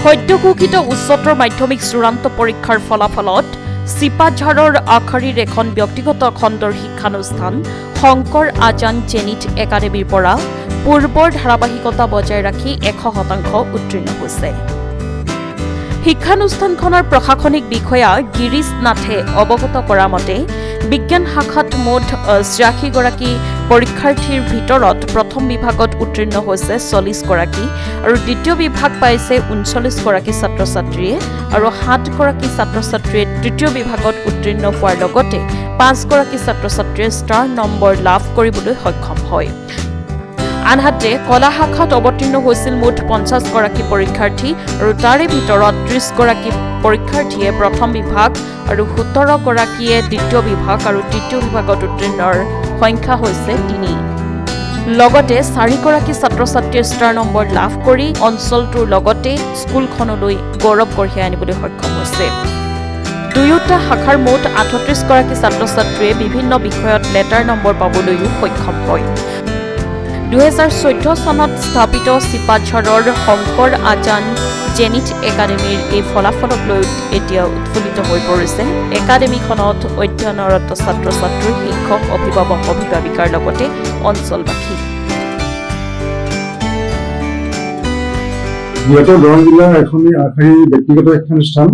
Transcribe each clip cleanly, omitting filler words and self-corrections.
সদ্য ঘোষিত উচ্চতৰ মাধ্যমিক চূড়ান্ত পৰীক্ষাৰ ফলাফলত চিপাঝাৰৰ আখাৰীৰ এখন ব্যক্তিগত খণ্ডৰ শিক্ষানুষ্ঠান শংকৰ আজান জেনিথ একাডেমীৰ পৰা পূৰ্বৰ ধাৰাবাহিকতা বজাই ৰাখি 100% উত্তীৰ্ণ হৈছে। শিক্ষানুষ্ঠানখনৰ প্ৰশাসনিক বিষয়া গিৰীশ নাথে অৱগত কৰা মতে বিজ্ঞান শাখাত মুঠ ৮৬ গৰাকী পৰীক্ষাৰ্থীৰ ভিতৰত প্ৰথম বিভাগত উত্তীৰ্ণ হৈছে ৪০ গৰাকী আৰু দ্বিতীয় বিভাগ পাইছে ৩৯ গৰাকী ছাত্ৰ ছাত্ৰীয়ে আৰু ৭ গৰাকী ছাত্ৰ ছাত্ৰীয়ে তৃতীয় বিভাগত উত্তীৰ্ণ হোৱাৰ লগতে ৫ গৰাকী ছাত্ৰ ছাত্ৰীয়ে ষ্টাৰ নম্বৰ লাভ কৰিবলৈ সক্ষম হয়। আনহাতে কলা শাখাত অৱতীৰ্ণ হৈছিল মুঠ ৫০ গৰাকী পৰীক্ষাৰ্থী আৰু তাৰে ভিতৰত ৩০ গৰাকী পৰীক্ষাৰ্থীয়ে প্ৰথম বিভাগ আৰু ১৭ গৰাকীয়ে দ্বিতীয় বিভাগ আৰু তৃতীয় বিভাগত উত্তীৰ্ণৰ সংখ্যা হৈছে ৩। লগতে ৪ গৰাকী ছাত্ৰ ছাত্ৰীয়ে ষ্টাৰ নম্বৰ লাভ কৰি অঞ্চলটোৰ লগতে স্কুলখনলৈ গৌৰৱ কঢ়িয়াই আনিবলৈ সক্ষম হৈছে। দুয়োটা শাখাৰ মুঠ ৩৮ গৰাকী ছাত্ৰ ছাত্ৰীয়ে বিভিন্ন বিষয়ত লেটাৰ নম্বৰ পাবলৈও সক্ষম হয়। ২০১৪ চনত স্থাপিত চিপাঝাৰৰ শংকৰ আজান জেনিথ একাডেমীৰ এই ফলাফলক লৈ এতিয়া উৎফুল্লিত হৈ পৰিছে একাডেমীখনত অধ্যয়নৰত ছাত্ৰ ছাত্ৰী, শিক্ষক, অভিভাৱক, অভিভাৱিকাৰ লগতে অঞ্চলবাসী। যিহেতু দৰং জিলাৰ এখন আখাৰী ব্যক্তিগত শিক্ষানুষ্ঠান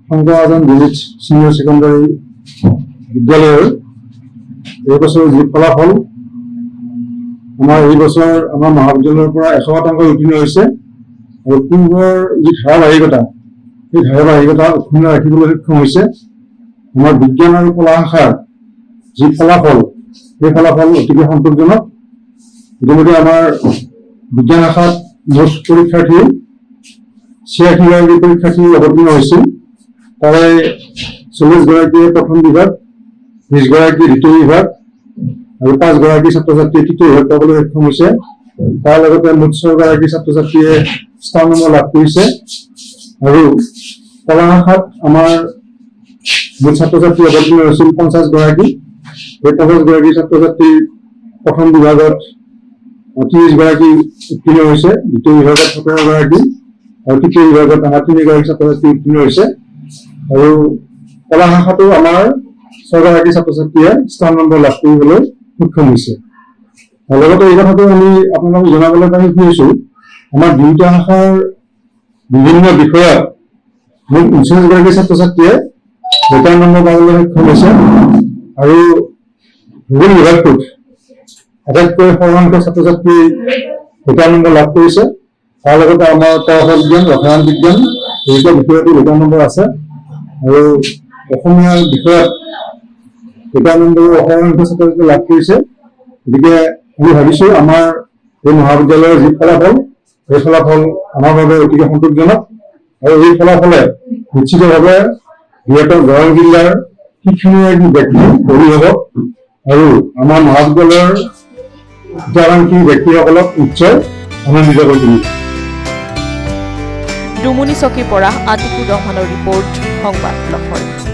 Shankar Azan Zenith senior secondary বিদ্যালয়ৰ এই বছৰৰ যি ফলাফল আমাৰ এই বছৰ আমাৰ মহাবিদ্যালয়ৰ পৰা 100% উত্তীৰ্ণ হৈছে আৰু পূৰ্বৰ যি ধাৰাবাহিকতা সেই ধাৰাবাহিকতা অক্ষুণ্ণ ৰাখিবলৈ সক্ষম হৈছে। আমাৰ বিজ্ঞান আৰু কলা শাখাৰ যি ফলাফল সেই ফলাফল অতিকে সন্তোষজনক। ইতিমধ্যে আমাৰ বিজ্ঞান শাখাত মুঠ পৰীক্ষাৰ্থী ৮৬ গৰাকী পৰীক্ষাৰ্থী অৱতীৰ্ণ হৈছিল। তাৰে ৪০ গৰাকীয়ে প্ৰথম বিভাগ, ২০ গৰাকী দ্বিতীয় বিভাগ আৰু ৫ গৰাকী ছাত্ৰ ছাত্ৰীয়ে তৃতীয় বিভাগ পাবলৈ সক্ষম হৈছে। তাৰ লগতে মুঠ ৬ গৰাকী ছাত্ৰ ছাত্ৰীয়ে ষ্টাৰ নম্বৰ লাভ কৰিছে আৰু কলা শাখাত আমাৰ মুঠ ছাত্ৰ ছাত্ৰী অৱতীৰ্ণ হৈছিল ৫০ গৰাকী। এই ৫০ গৰাকী ছাত্ৰ ছাত্ৰী প্ৰথম বিভাগত ৩০ গৰাকী উত্তীৰ্ণ হৈছে, দ্বিতীয় বিভাগত ১৭ গৰাকী আৰু তৃতীয় বিভাগত আমাৰ ৩ গৰাকী ছাত্ৰ ছাত্ৰী উত্তীৰ্ণ হৈছে আৰু কলা শাখাতো আমাৰ ৬ গৰাকী ছাত্ৰ ছাত্ৰীয়ে ষ্টাৰ নম্বৰ লাভ কৰিবলৈ সক্ষম হৈছে। লগতে এই কথাটো আমি আপোনালোকক জনাবলৈ পাৰিছো আমাৰ দুয়োটা শাখাৰ বিভিন্ন বিষয়ত মুঠ ৩৯ গৰাকী ছাত্ৰ ছাত্ৰীয়ে লেটাৰ নম্বৰ পাবলৈ সক্ষম হৈছে আৰু ভূগোল বিভাগটোত আটাইতকৈ সৰ্বাংক ছাত্ৰ ছাত্ৰী লেটাৰ নম্বৰ লাভ কৰিছে। তাৰ লগতে আমাৰ পদাৰ্থ বিজ্ঞান, ৰসায়ন বিজ্ঞান এই বিষয়তো লেটাৰ নম্বৰ আছে আৰু অসমীয়া বিষয়ত লেটাৰ নম্বৰ অসংখ্য ছাত্ৰ ছাত্ৰী লাভ কৰিছে। গতিকে আমি ভাবিছো আমাৰ এই মহাবিদ্যালয়ৰ যি ফলাফল সেই ফলাফল আমাৰ বাবে অতিকে সন্তোষজনক আৰু এই ফলাফলে নিশ্চিতভাৱে বৃহত্তৰ দৰং জিলাৰ শিক্ষানুৰাগী ব্যক্তি, অভিভাৱক আৰু আমাৰ মহাবিদ্যালয়ৰ উচ্চাকাংক্ষী ব্যক্তিসকলক নিশ্চয় আনন্দিত কৰি তুলিব। ডুমুনি চকীৰ পৰা আতিকুৰ ৰহমানৰ ৰিপৰ্ট, সংবাদ লহৰ।